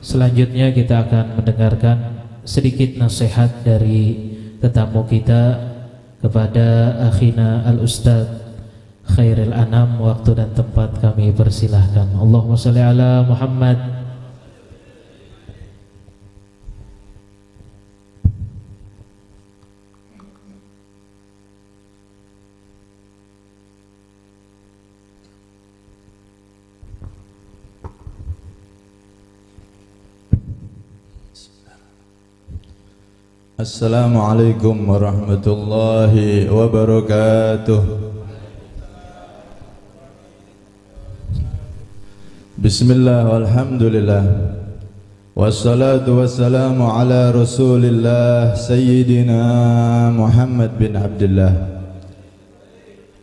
Selanjutnya kita akan mendengarkan sedikit nasihat dari tetamu kita kepada akhina al-Ustadz Khairil Anam. Waktu dan tempat kami persilahkan. Allahumma sholli ala Muhammad. Assalamualaikum warahmatullahi wabarakatuh. Bismillah walhamdulillah, wassalatu wassalamu ala rasulillah Sayyidina Muhammad bin Abdullah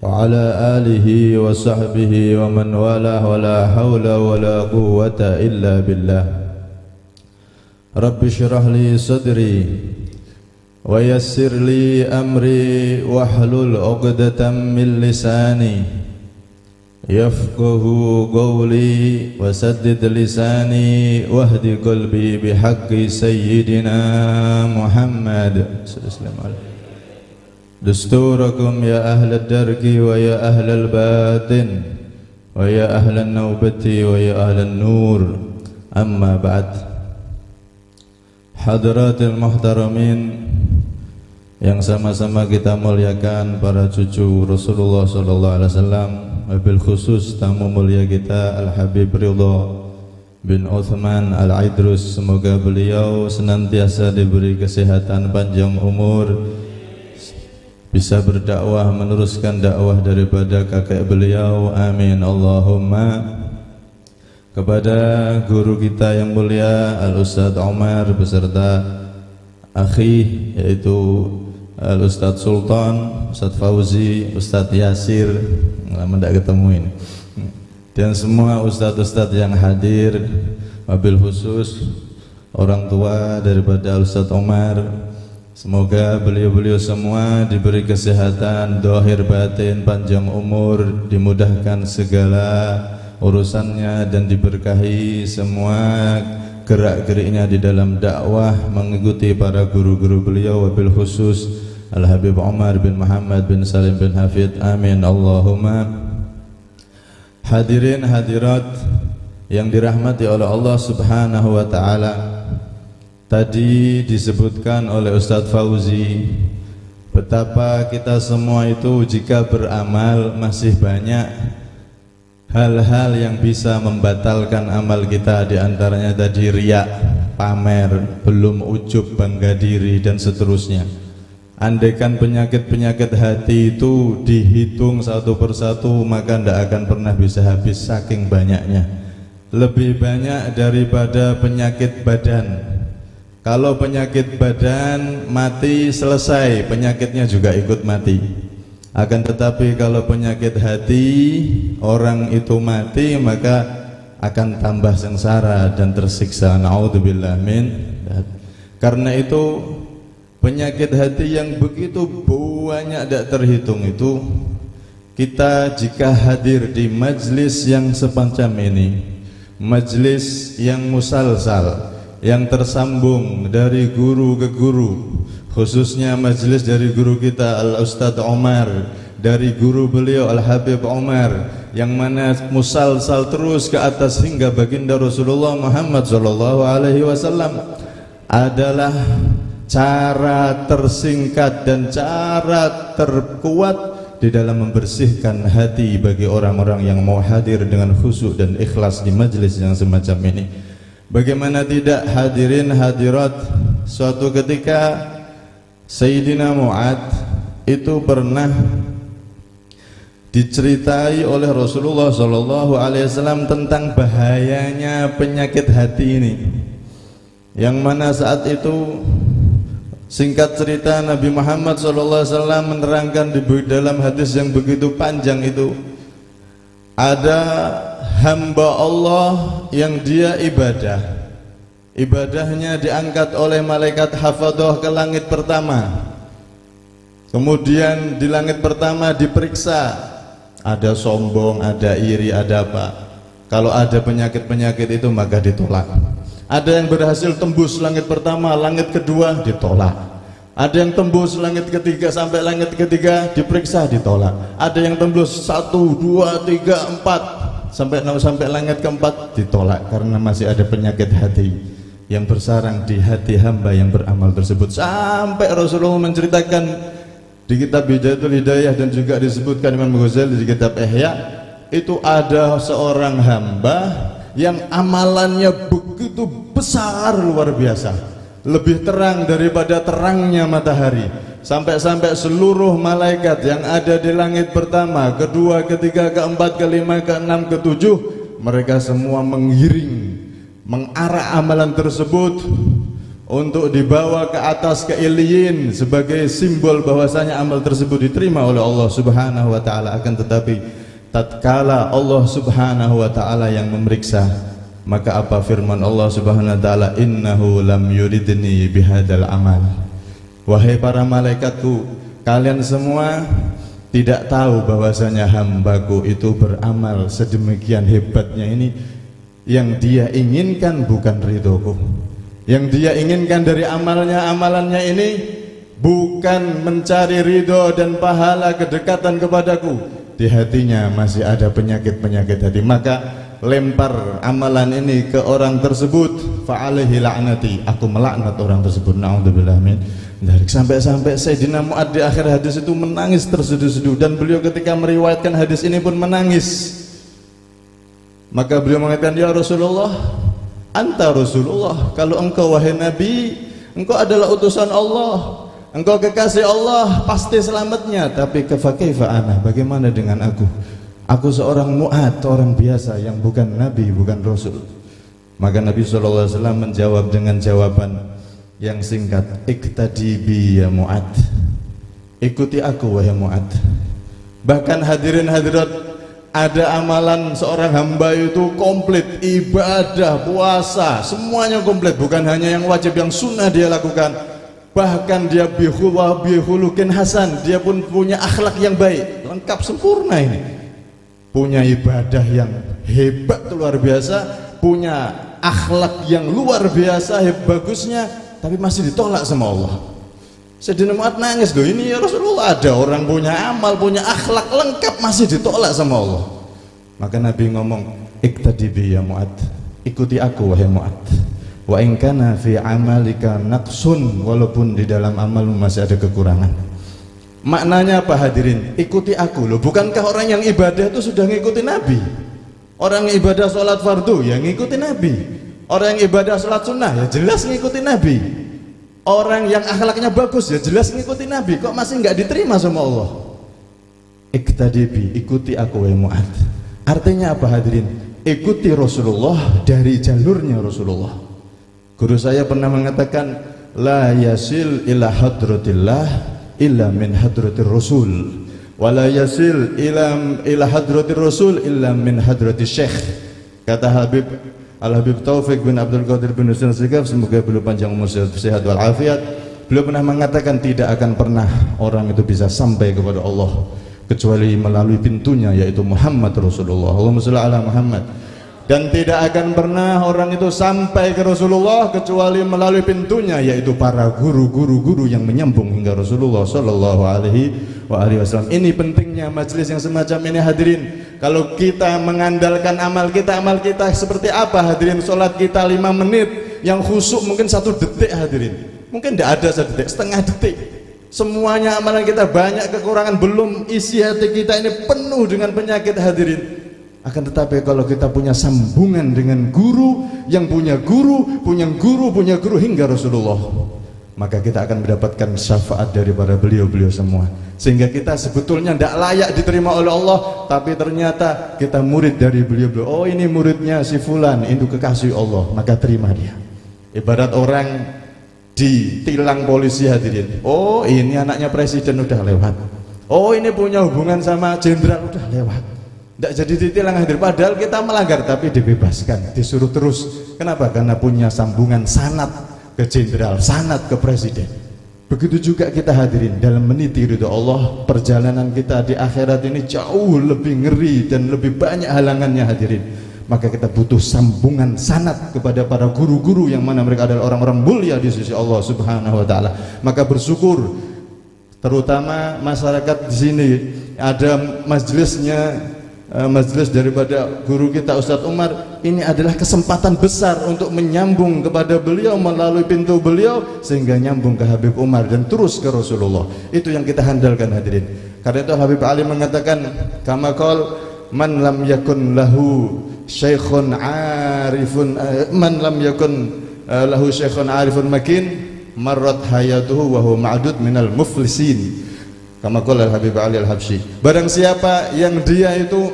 wa ala alihi wa sahbihi wa man walah, wa la hawla wa la quwwata illa billah. Rabbi syrah li sadri wa yassir li amri wahlul 'uqdatam min lisani yafqahu qawli wa saddid lisani wahdi qalbi bihaqqi sayyidina Muhammad sallallahu alaihi wasallam. Dusturakum ya ahlad darki wa ya ahlal batin wa ya ahlan nawbati wa ya ahlan nur. Amma ba'd. Hadratil muhtaramin yang sama-sama kita muliakan, para cucu Rasulullah sallallahu alaihi wasallam, wabil khusus tamu mulia kita Al-Habib Ridha bin Uthman Al-Idrus. Semoga beliau senantiasa diberi kesehatan, panjang umur, bisa berdakwah, meneruskan dakwah daripada kakek beliau. Amin Allahumma. Kepada guru kita yang mulia Al-Ustadz Omar beserta akhi yaitu Al-Ustadz Sultan, Ustadz Fauzi, Ustadz Yasir, lama tidak ketemu ini, dan semua ustadz-ustadz yang hadir, wabil khusus orang tua daripada Al-Ustadz Omar. Semoga beliau-beliau semua diberi kesehatan zahir batin, panjang umur, dimudahkan segala urusannya dan diberkahi semua gerak-geriknya di dalam dakwah mengikuti para guru-guru beliau, wabil khusus Al-Habib Umar bin Muhammad bin Salim bin Hafid. Amin Allahumma. Hadirin hadirat yang dirahmati oleh Allah Subhanahu wa taala, tadi disebutkan oleh Ustadz Fauzi betapa kita semua itu jika beramal masih banyak hal-hal yang bisa membatalkan amal kita. Di antaranya tadi riya, pamer, belum ujub, bangga diri, dan seterusnya. Andaikan penyakit-penyakit hati itu dihitung satu persatu, maka tidak akan pernah bisa habis saking banyaknya. Lebih banyak daripada penyakit badan. Kalau penyakit badan mati, selesai, penyakitnya juga ikut mati. Akan tetapi kalau penyakit hati orang itu mati, maka akan tambah sengsara dan tersiksa. Na'udzubillah min. Karena itu penyakit hati yang begitu banyak tidak terhitung itu, kita jika hadir di majlis yang semacam ini, majlis yang musalsal, yang tersambung dari guru ke guru, khususnya majlis dari guru kita Al-Ustadz Omar, dari guru beliau Al-Habib Omar, yang mana musalsal terus ke atas hingga baginda Rasulullah Muhammad sallallahu alaihi wasallam, adalah cara tersingkat dan cara terkuat di dalam membersihkan hati bagi orang-orang yang mau hadir dengan khusyuk dan ikhlas di majlis yang semacam ini. Bagaimana tidak, hadirin hadirat, suatu ketika Sayyidina Mu'ad itu pernah diceritai oleh Rasulullah SAW tentang bahayanya penyakit hati ini, yang mana saat itu, singkat cerita, Nabi Muhammad SAW menerangkan di dalam hadis yang begitu panjang itu, ada hamba Allah yang dia ibadahnya diangkat oleh malaikat hafadhah ke langit pertama. Kemudian di langit pertama diperiksa, ada sombong, ada iri, ada apa. Kalau ada penyakit-penyakit itu maka ditolak. Ada yang berhasil tembus langit pertama, langit kedua ditolak. Ada yang tembus langit ketiga sampai langit ketiga diperiksa ditolak. Ada yang tembus 1, 2, 3, 4 sampai langit keempat ditolak karena masih ada penyakit hati yang bersarang di hati hamba yang beramal tersebut. Sampai Rasulullah menceritakan di kitab Bidayatul Hidayah dan juga disebutkan Imam Ghazali di kitab Ihya, itu ada seorang hamba yang amalannya begitu besar luar biasa, lebih terang daripada terangnya matahari, sampai-sampai seluruh malaikat yang ada di langit pertama, kedua, ketiga, keempat, kelima, keenam, ketujuh, mereka semua mengiring, mengarah amalan tersebut untuk dibawa ke atas ke Iliyin sebagai simbol bahwasanya amal tersebut diterima oleh Allah Subhanahu wa taala. Akan tetapi tatkala Allah Subhanahu wa taala yang memeriksa, maka apa firman Allah Subhanahu wa taala, innahu lam yuridni bihadzal amal. Wahai para malaikatku, kalian semua tidak tahu bahwasanya hambaku itu beramal sedemikian hebatnya ini. Yang dia inginkan bukan ridhoku, yang dia inginkan dari amalannya ini bukan mencari ridho dan pahala kedekatan kepadaku. Di hatinya masih ada penyakit-penyakit hati, maka lempar amalan ini ke orang tersebut, fa'alaihi la'nati, aku melaknat orang tersebut. Na'udzubillah min dzalik. Sampai-sampai Sayyidina Mu'ad di akhir hadis itu menangis terseduh-seduh, dan beliau ketika meriwayatkan hadis ini pun menangis. Maka beliau mengatakan, ya Rasulullah, anta Rasulullah, kalau engkau wahai Nabi, engkau adalah utusan Allah, engkau kekasih Allah, pasti selamatnya. Tapi kaifa ana, bagaimana dengan aku? Aku seorang Mu'ad, orang biasa yang bukan Nabi, bukan Rasul. Maka Nabi SAW menjawab dengan jawaban yang singkat, iqtadi bi ya Mu'ad, ikuti aku wahai Mu'ad. Bahkan hadirin hadirat, ada amalan seorang hamba itu komplit, ibadah, puasa, semuanya komplit, bukan hanya yang wajib, yang sunnah dia lakukan. Bahkan dia bihulukin hasan, dia pun punya akhlak yang baik, lengkap sempurna ini. Punya ibadah yang hebat luar biasa, punya akhlak yang luar biasa bagusnya, tapi masih ditolak sama Allah. Sayyidina Mu'ad nangis, loh ini ya Rasulullah, ada orang punya amal, punya akhlak lengkap masih ditolak sama Allah. Maka Nabi ngomong, iqtadi bi ya Mu'ad, ikuti aku wahai Mu'ad. Wa in kana fi amalika naqsun, walaupun di dalam amalmu masih ada kekurangan. Maknanya apa hadirin? Ikuti aku. Loh, bukankah orang yang ibadah itu sudah ngikuti Nabi? Orang yang ibadah sholat fardu ya ngikuti Nabi. Orang yang ibadah sholat sunnah ya jelas ngikuti Nabi. Orang yang akhlaknya bagus ya jelas ngikuti Nabi. Kok masih nggak diterima sama Allah? Iqtadibi, ikuti aku wahai Mu'ad. Artinya apa hadirin? Ikuti Rasulullah dari jalurnya Rasulullah. Guru saya pernah mengatakan, la yasil ila hadratillah illa min hadratir rasul, wa la yasil ila hadratir rasul illa min hadratis syekh. Kata Al-Habib Taufik bin Abdul Qadir bin Husain Sigaf, semoga beliau panjang umur sehat wal afiat, beliau pernah mengatakan tidak akan pernah orang itu bisa sampai kepada Allah kecuali melalui pintunya, yaitu Muhammad Rasulullah. Allahumma shalli ala Muhammad. Dan tidak akan pernah orang itu sampai ke Rasulullah kecuali melalui pintunya, yaitu para guru yang menyambung hingga Rasulullah sallallahu alaihi wasallam. Ini pentingnya majelis yang semacam ini hadirin. Kalau kita mengandalkan amal kita seperti apa hadirin? Sholat kita 5 menit, yang khusyuk mungkin 1 detik hadirin, mungkin tidak ada 1 detik, setengah detik. Semuanya amalan kita banyak kekurangan, belum isi hati kita ini penuh dengan penyakit hadirin. Akan tetapi kalau kita punya sambungan dengan guru yang punya guru, punya guru hingga Rasulullah, maka kita akan mendapatkan syafaat daripada beliau-beliau semua. Sehingga kita sebetulnya tidak layak diterima oleh Allah, tapi ternyata kita murid dari beliau-beliau. Oh, ini muridnya si fulan, itu kekasih Allah, maka terima dia. Ibarat orang ditilang polisi hadirin. Oh, ini anaknya presiden, udah lewat. Oh, ini punya hubungan sama jenderal, udah lewat. Tidak jadi ditilang hadir, padahal kita melanggar, tapi dibebaskan, disuruh terus. Kenapa? Karena punya sambungan sanad ke jenderal, sanad ke presiden. Begitu juga kita hadirin dalam meniti ridho Allah. Perjalanan kita di akhirat ini jauh lebih ngeri dan lebih banyak halangannya hadirin. maka kita butuh sambungan sanad kepada para guru-guru yang mana mereka adalah orang-orang mulia di sisi Allah Subhanahu wa taala. Maka bersyukur terutama masyarakat di sini ada majelisnya, majelis daripada guru kita Ustadz Umar. Ini adalah kesempatan besar untuk menyambung kepada beliau melalui pintu beliau sehingga nyambung ke Habib Umar dan terus ke Rasulullah. Itu yang kita handalkan hadirin. Karena itu Habib Ali mengatakan, kama qol man lam yakun lahu syekhun arifun, man lam yakun lahu syekhun arifun makin marrat hayatuhu wa huwa ma'dud minal muflisin. Kama qala Habib Ali Al-Habsyi. Barang siapa yang dia itu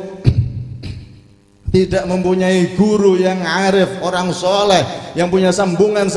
tidak mempunyai guru yang arif, orang soleh yang punya sambungan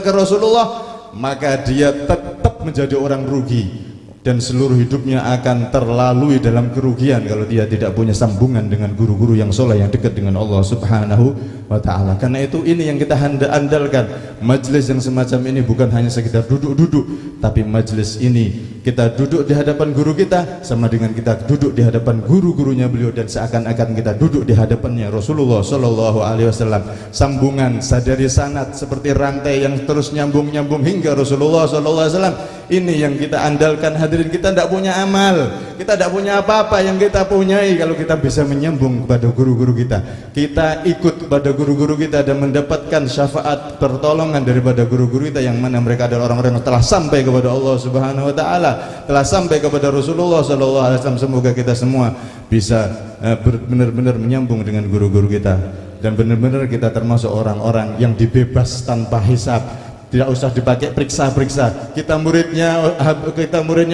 ke Rasulullah, maka dia tetap menjadi orang rugi dan seluruh hidupnya akan terlalui dalam kerugian kalau dia tidak punya sambungan dengan guru-guru yang soleh yang dekat dengan Allah Subhanahu wa ta'ala. Karena itu ini yang kita andalkan. Majelis yang semacam ini bukan hanya sekedar duduk-duduk, tapi majelis ini kita duduk di hadapan guru kita sama dengan kita duduk di hadapan guru-gurunya beliau, dan seakan-akan kita duduk di hadapannya Rasulullah Shallallahu Alaihi Wasallam. Sambungan sadari sanad seperti rantai yang terus nyambung hingga Rasulullah Shallallahu Alaihi Wasallam. Ini yang kita andalkan hadirin. Kita tidak punya amal, kita tidak punya apa-apa. Yang kita punyai kalau kita bisa menyambung kepada guru-guru kita, kita ikut kepada guru-guru kita dan mendapatkan syafaat pertolongan daripada guru-guru kita yang mana mereka adalah orang-orang yang telah sampai kepada Allah Subhanahu wa taala, telah sampai kepada Rasulullah sallallahu alaihi wasallam. Semoga kita semua bisa benar-benar menyambung dengan guru-guru kita dan benar-benar kita termasuk orang-orang yang dibebas tanpa hisab. Tidak usah dipakai periksa-periksa. Kita muridnya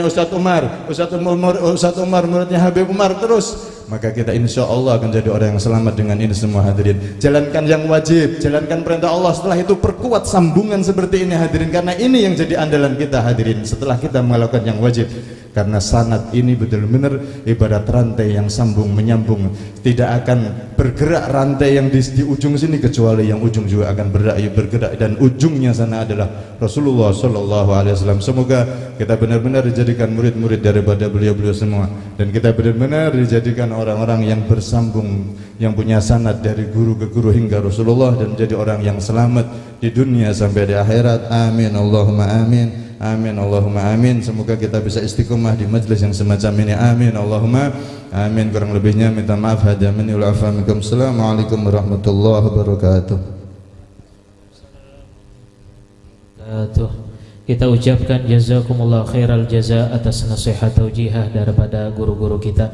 Ustadz Umar, Ustadz Umar muridnya Habib Umar terus. Maka kita insya Allah akan jadi orang yang selamat dengan ini semua hadirin. Jalankan yang wajib, jalankan perintah Allah. Setelah itu perkuat sambungan seperti ini hadirin. Karena ini yang jadi andalan kita hadirin. Setelah kita melakukan yang wajib. Karena sanad ini betul-betul ibarat rantai yang sambung menyambung. Tidak akan bergerak rantai yang di ujung sini kecuali yang ujung juga akan bergerak dan ujungnya sana adalah Rasulullah Shallallahu Alaihi Wasallam. Semoga kita benar-benar dijadikan murid-murid daripada beliau-beliau semua, dan kita benar-benar dijadikan orang-orang yang bersambung, yang punya sanad dari guru ke guru hingga Rasulullah, dan menjadi orang yang selamat di dunia sampai di akhirat. Amin Allahumma amin. Amin Allahumma amin. Semoga kita bisa istiqomah di majlis yang semacam ini. Amin Allahumma amin. Kurang lebihnya minta maaf. Hadamani wal afa minkum. Assalamualaikum warahmatullahi wabarakatuh. Kita ucapkan jazakumullah khairal jaza atas nasihat taujihah daripada guru-guru kita.